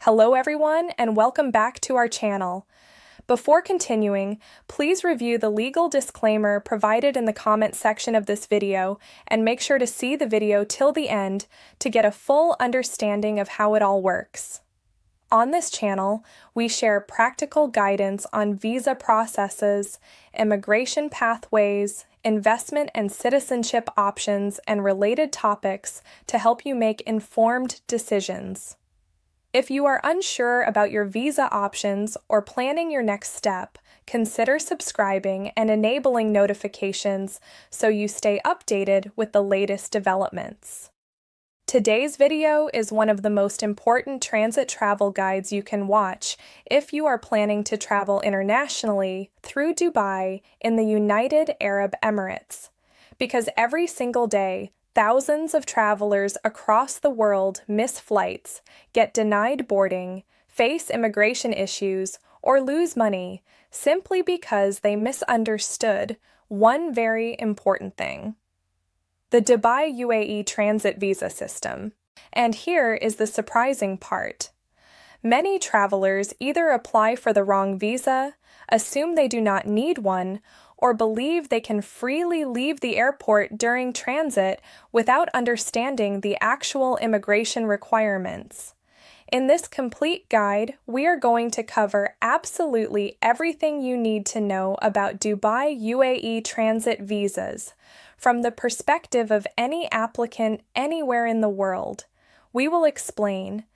Hello everyone, and welcome back to our channel. Before continuing, please review the legal disclaimer provided in the comment section of this video and make sure to see the video till the end to get a full understanding of how it all works. On this channel, we share practical guidance on visa processes, immigration pathways, investment and citizenship options, and related topics to help you make informed decisions. If you are unsure about your visa options or planning your next step, consider subscribing and enabling notifications so you stay updated with the latest developments. Today's video is one of the most important transit travel guides you can watch if you are planning to travel internationally through Dubai in the United Arab Emirates, because every single day, thousands of travelers across the world miss flights, get denied boarding, face immigration issues, or lose money simply because they misunderstood one very important thing: the Dubai UAE transit visa system. And here is the surprising part. Many travelers either apply for the wrong visa, assume they do not need one, or believe they can freely leave the airport during transit without understanding the actual immigration requirements. In this complete guide, we are going to cover absolutely everything you need to know about Dubai UAE transit visas, from the perspective of any applicant anywhere in the world. We will explain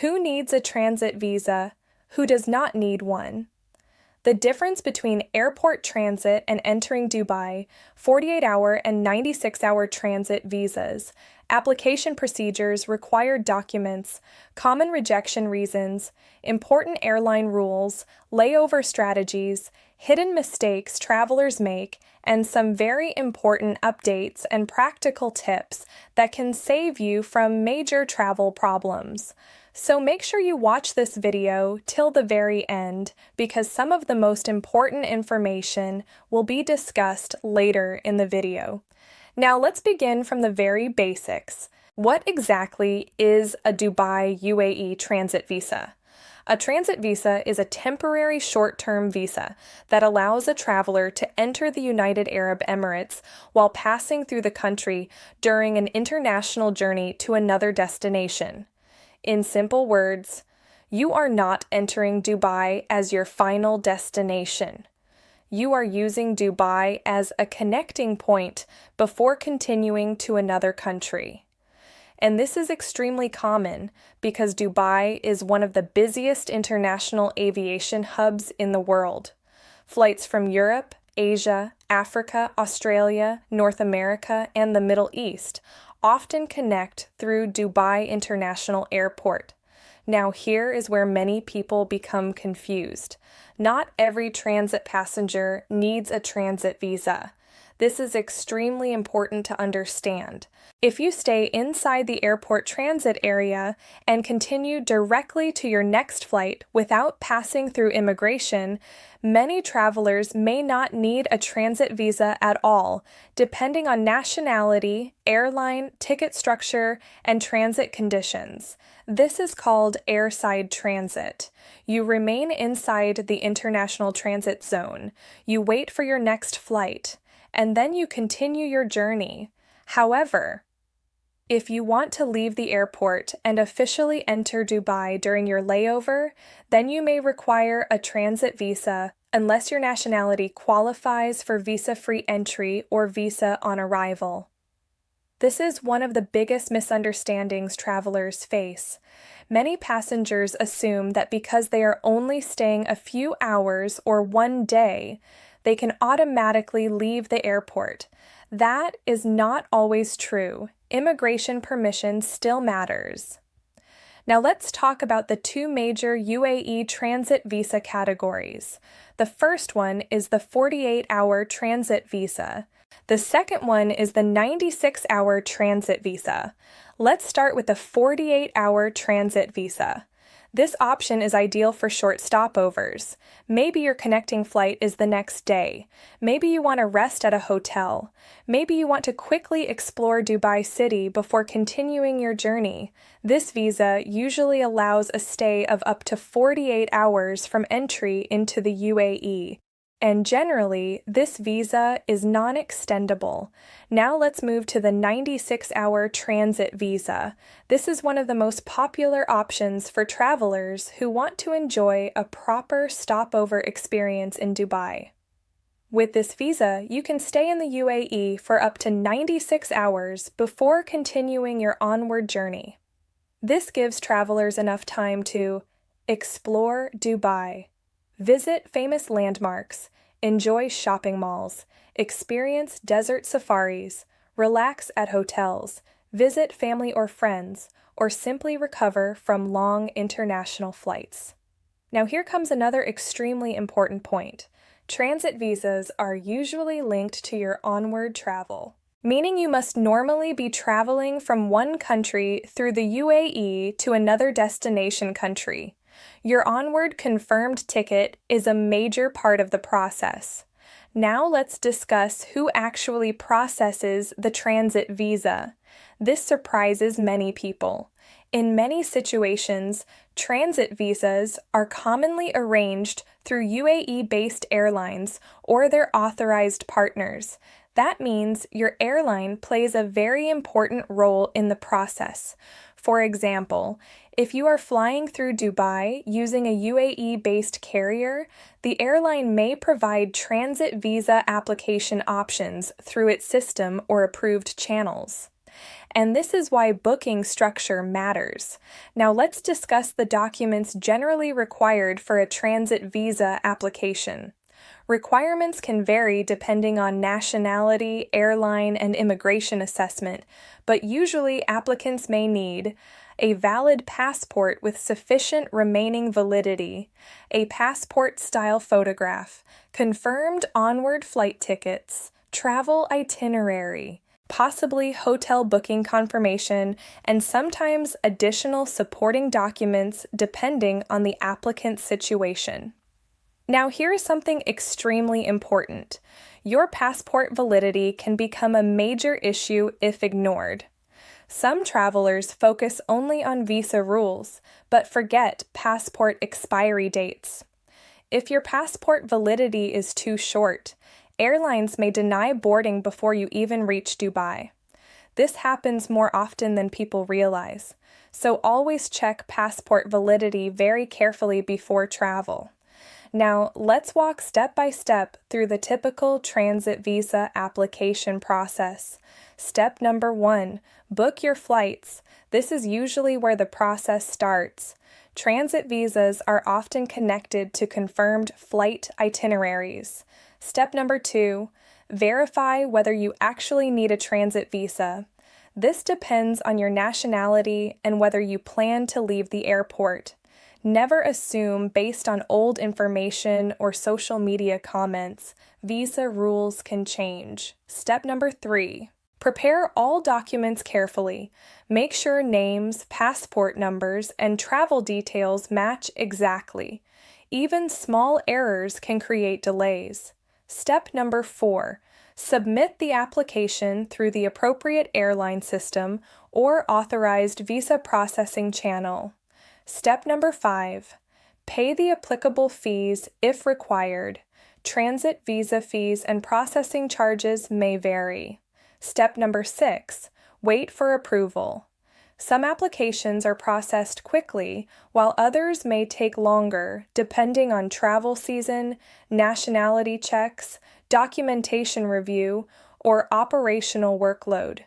who needs a transit visa, who does not need one, the difference between airport transit and entering Dubai, 48-hour and 96-hour transit visas, application procedures, required documents, common rejection reasons, important airline rules, layover strategies, hidden mistakes travelers make, and some very important updates and practical tips that can save you from major travel problems. So make sure you watch this video till the very end, because some of the most important information will be discussed later in the video. Now let's begin from the very basics. What exactly is a Dubai UAE transit visa? A transit visa is a temporary short-term visa that allows a traveler to enter the United Arab Emirates while passing through the country during an international journey to another destination. In simple words, you are not entering Dubai as your final destination. You are using Dubai as a connecting point before continuing to another country. And this is extremely common because Dubai is one of the busiest international aviation hubs in the world. Flights from Europe, Asia, Africa, Australia, North America, and the Middle East often connect through Dubai International Airport. Now here is where many people become confused. Not every transit passenger needs a transit visa. This is extremely important to understand. If you stay inside the airport transit area and continue directly to your next flight without passing through immigration, many travelers may not need a transit visa at all, depending on nationality, airline, ticket structure, and transit conditions. This is called airside transit. You remain inside the international transit zone. You wait for your next flight, and then you continue your journey. However, if you want to leave the airport and officially enter Dubai during your layover, then you may require a transit visa unless your nationality qualifies for visa-free entry or visa on arrival. This is one of the biggest misunderstandings travelers face. Many passengers assume that because they are only staying a few hours or one day, they can automatically leave the airport. That is not always true. Immigration permission still matters. Now let's talk about the two major UAE transit visa categories. The first one is the 48-hour transit visa. The second one is the 96-hour transit visa. Let's start with the 48-hour transit visa. This option is ideal for short stopovers. Maybe your connecting flight is the next day. Maybe you want to rest at a hotel. Maybe you want to quickly explore Dubai City before continuing your journey. This visa usually allows a stay of up to 48 hours from entry into the UAE. And generally, this visa is non-extendable. Now let's move to the 96-hour transit visa. This is one of the most popular options for travelers who want to enjoy a proper stopover experience in Dubai. With this visa, you can stay in the UAE for up to 96 hours before continuing your onward journey. This gives travelers enough time to explore Dubai, visit famous landmarks, enjoy shopping malls, experience desert safaris, relax at hotels, visit family or friends, or simply recover from long international flights. Now here comes another extremely important point. Transit visas are usually linked to your onward travel, meaning you must normally be traveling from one country through the UAE to another destination country. Your onward confirmed ticket is a major part of the process. Now let's discuss who actually processes the transit visa. This surprises many people. In many situations, transit visas are commonly arranged through UAE-based airlines or their authorized partners. That means your airline plays a very important role in the process. For example, if you are flying through Dubai using a UAE-based carrier, the airline may provide transit visa application options through its system or approved channels. And this is why booking structure matters. Now let's discuss the documents generally required for a transit visa application. Requirements can vary depending on nationality, airline, and immigration assessment, but usually applicants may need a valid passport with sufficient remaining validity, a passport-style photograph, confirmed onward flight tickets, travel itinerary, possibly hotel booking confirmation, and sometimes additional supporting documents depending on the applicant's situation. Now here is something extremely important. Your passport validity can become a major issue if ignored. Some travelers focus only on visa rules, but forget passport expiry dates. If your passport validity is too short, airlines may deny boarding before you even reach Dubai. This happens more often than people realize, so always check passport validity very carefully before travel. Now, let's walk step by step through the typical transit visa application process. Step number 1, book your flights. This is usually where the process starts. Transit visas are often connected to confirmed flight itineraries. Step number 2, verify whether you actually need a transit visa. This depends on your nationality and whether you plan to leave the airport. Never assume based on old information or social media comments. Visa rules can change. Step number 3. Prepare all documents carefully. Make sure names, passport numbers, and travel details match exactly. Even small errors can create delays. Step number 4. Submit the application through the appropriate airline system or authorized visa processing channel. Step number 5. Pay the applicable fees if required. Transit visa fees and processing charges may vary. Step number 6. Wait for approval. Some applications are processed quickly, while others may take longer, depending on travel season, nationality checks, documentation review, or operational workload.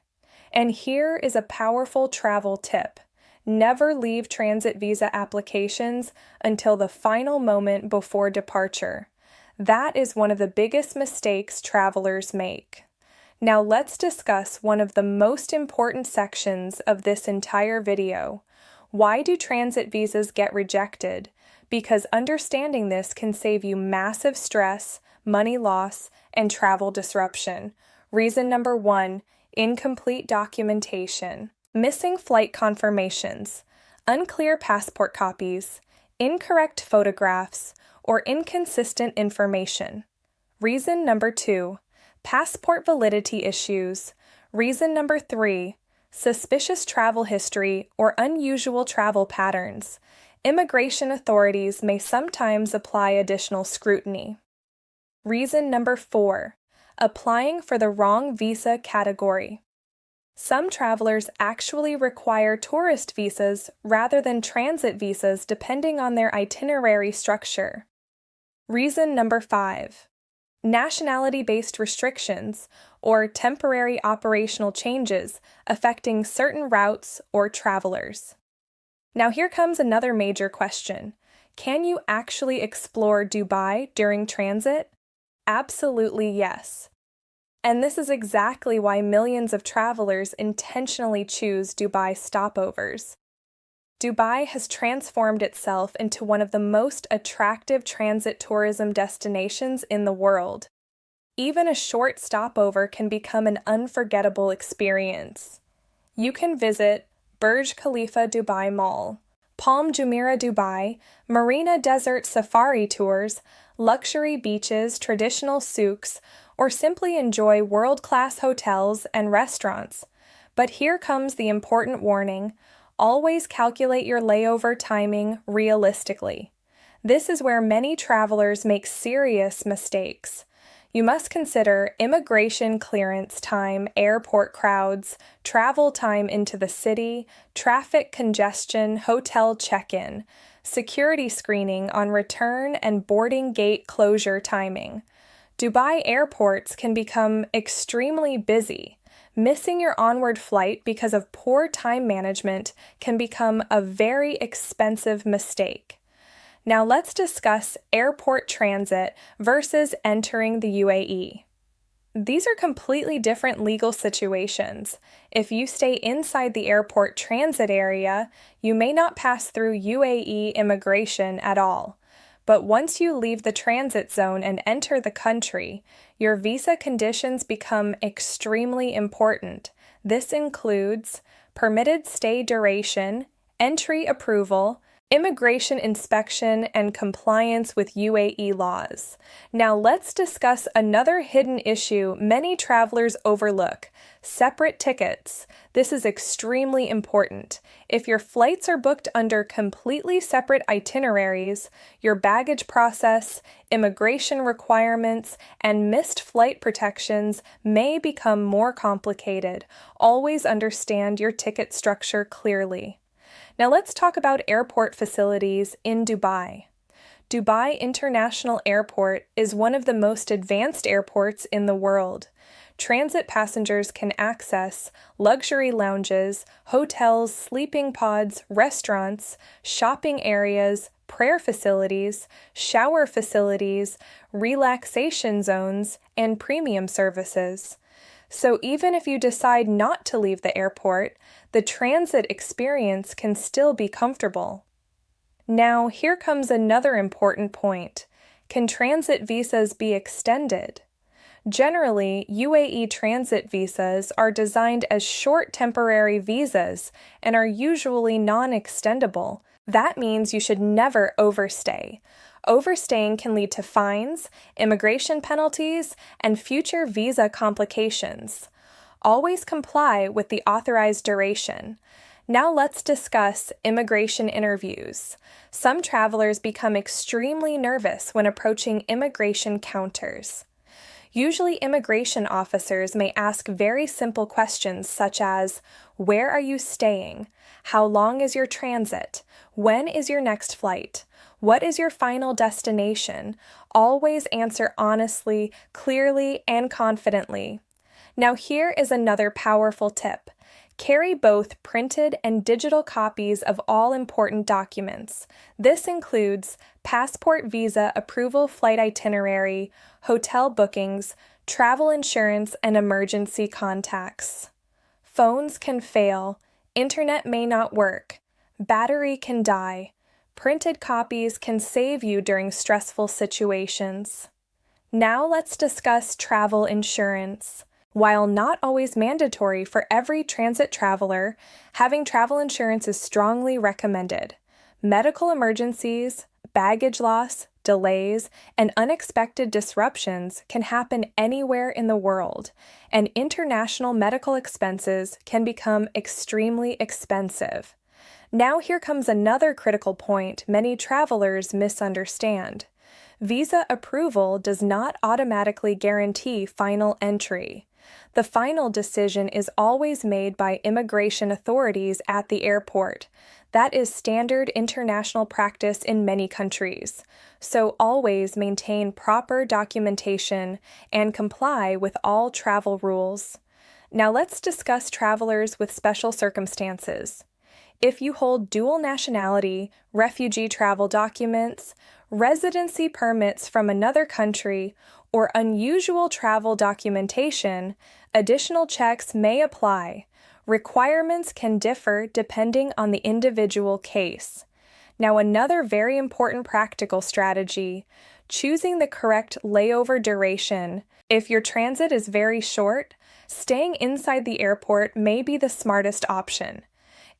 And here is a powerful travel tip. Never leave transit visa applications until the final moment before departure. That is one of the biggest mistakes travelers make. Now let's discuss one of the most important sections of this entire video. Why do transit visas get rejected? Because understanding this can save you massive stress, money loss, and travel disruption. Reason number 1, incomplete documentation. Missing flight confirmations. unclear passport copies, incorrect photographs, or inconsistent information. Reason number 2, passport validity issues. Reason number 3, suspicious travel history or unusual travel patterns. Immigration authorities may sometimes apply additional scrutiny. Reason number 4, applying for the wrong visa category. Some travelers actually require tourist visas rather than transit visas depending on their itinerary structure. Reason number 5, nationality-based restrictions or temporary operational changes affecting certain routes or travelers. Now here comes another major question. Can you actually explore Dubai during transit? Absolutely yes. And this is exactly why millions of travelers intentionally choose Dubai stopovers. Dubai has transformed itself into one of the most attractive transit tourism destinations in the world. Even a short stopover can become an unforgettable experience. You can visit Burj Khalifa Dubai Mall, Palm Jumeirah Dubai, Marina Desert Safari tours, luxury beaches, traditional souks, or simply enjoy world-class hotels and restaurants. But here comes the important warning: always calculate your layover timing realistically. This is where many travelers make serious mistakes. You must consider immigration clearance time, airport crowds, travel time into the city, traffic congestion, hotel check-in, security screening on return, and boarding gate closure timing. Dubai airports can become extremely busy. Missing your onward flight because of poor time management can become a very expensive mistake. Now let's discuss airport transit versus entering the UAE. These are completely different legal situations. If you stay inside the airport transit area, you may not pass through UAE immigration at all. But once you leave the transit zone and enter the country, your visa conditions become extremely important. This includes permitted stay duration, entry approval, immigration inspection, and compliance with UAE laws. Now let's discuss another hidden issue many travelers overlook: separate tickets. This is extremely important. If your flights are booked under completely separate itineraries, your baggage process, immigration requirements, and missed flight protections may become more complicated. Always understand your ticket structure clearly. Now let's talk about airport facilities in Dubai. Dubai International Airport is one of the most advanced airports in the world. Transit passengers can access luxury lounges, hotels, sleeping pods, restaurants, shopping areas, prayer facilities, shower facilities, relaxation zones, and premium services. So even if you decide not to leave the airport, the transit experience can still be comfortable. Now, here comes another important point. Can transit visas be extended? Generally, UAE transit visas are designed as short temporary visas and are usually non-extendable. That means you should never overstay. Overstaying can lead to fines, immigration penalties, and future visa complications. Always comply with the authorized duration. Now let's discuss immigration interviews. Some travelers become extremely nervous when approaching immigration counters. Usually, immigration officers may ask very simple questions such as, where are you staying? How long is your transit? When is your next flight? What is your final destination? Always answer honestly, clearly, and confidently. Now here is another powerful tip. Carry both printed and digital copies of all important documents. This includes passport, visa, approval, flight itinerary, hotel bookings, travel insurance, and emergency contacts. Phones can fail, internet may not work, battery can die. Printed copies can save you during stressful situations. Now let's discuss travel insurance. While not always mandatory for every transit traveler, having travel insurance is strongly recommended. Medical emergencies, baggage loss, delays, and unexpected disruptions can happen anywhere in the world, and international medical expenses can become extremely expensive. Now here comes another critical point many travelers misunderstand. Visa approval does not automatically guarantee final entry. The final decision is always made by immigration authorities at the airport. That is standard international practice in many countries. So always maintain proper documentation and comply with all travel rules. Now let's discuss travelers with special circumstances. If you hold dual nationality, refugee travel documents, residency permits from another country, or unusual travel documentation, additional checks may apply. Requirements can differ depending on the individual case. Now, another very important practical strategy, choosing the correct layover duration. If your transit is very short, staying inside the airport may be the smartest option.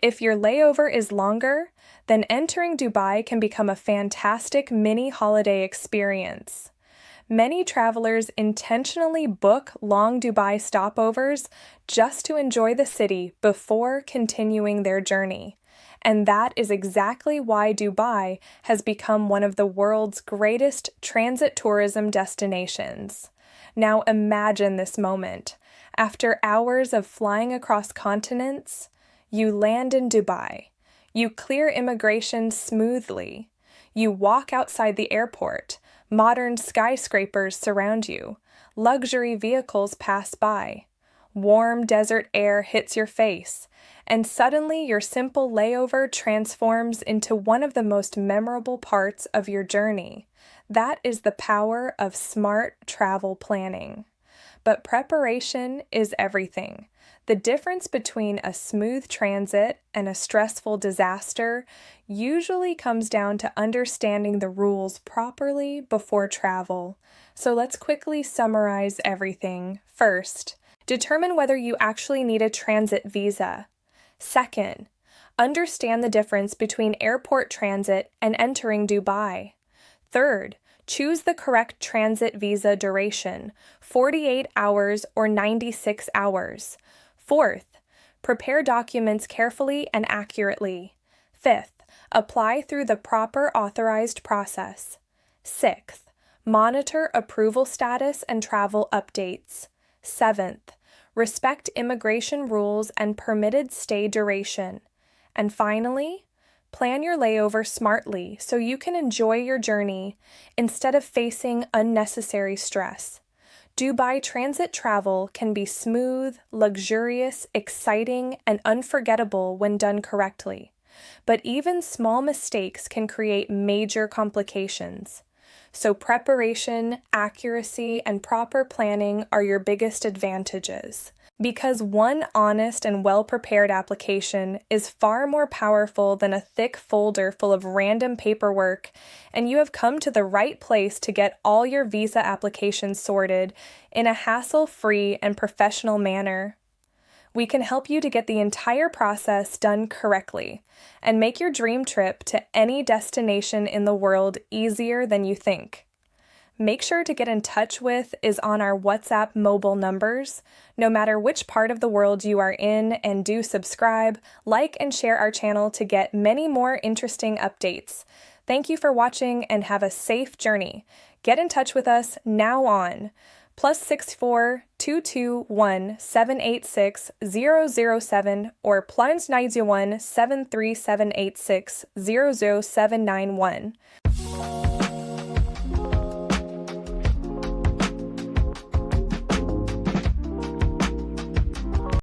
If your layover is longer, then entering Dubai can become a fantastic mini holiday experience. Many travelers intentionally book long Dubai stopovers just to enjoy the city before continuing their journey. And that is exactly why Dubai has become one of the world's greatest transit tourism destinations. Now imagine this moment. After hours of flying across continents, you land in Dubai. You clear immigration smoothly. You walk outside the airport. Modern skyscrapers surround you. Luxury vehicles pass by. Warm desert air hits your face. And suddenly your simple layover transforms into one of the most memorable parts of your journey. That is the power of smart travel planning. But preparation is everything. The difference between a smooth transit and a stressful disaster usually comes down to understanding the rules properly before travel. So let's quickly summarize everything. First, determine whether you actually need a transit visa. Second, understand the difference between airport transit and entering Dubai. Third, choose the correct transit visa duration, 48 hours or 96 hours. Fourth, prepare documents carefully and accurately. Fifth, apply through the proper authorized process. Sixth, monitor approval status and travel updates. Seventh, respect immigration rules and permitted stay duration. And finally, plan your layover smartly so you can enjoy your journey instead of facing unnecessary stress. Dubai transit travel can be smooth, luxurious, exciting, and unforgettable when done correctly. But even small mistakes can create major complications. So preparation, accuracy, and proper planning are your biggest advantages. Because one honest and well-prepared application is far more powerful than a thick folder full of random paperwork, and you have come to the right place to get all your visa applications sorted in a hassle-free and professional manner. We can help you to get the entire process done correctly and make your dream trip to any destination in the world easier than you think. Make sure to get in touch with is on our WhatsApp mobile numbers, no matter which part of the world you are in, and do subscribe, like, and share our channel to get many more interesting updates. Thank you for watching and have a safe journey. Get in touch with us now on +64 221 786 007 or +91 73786 00791.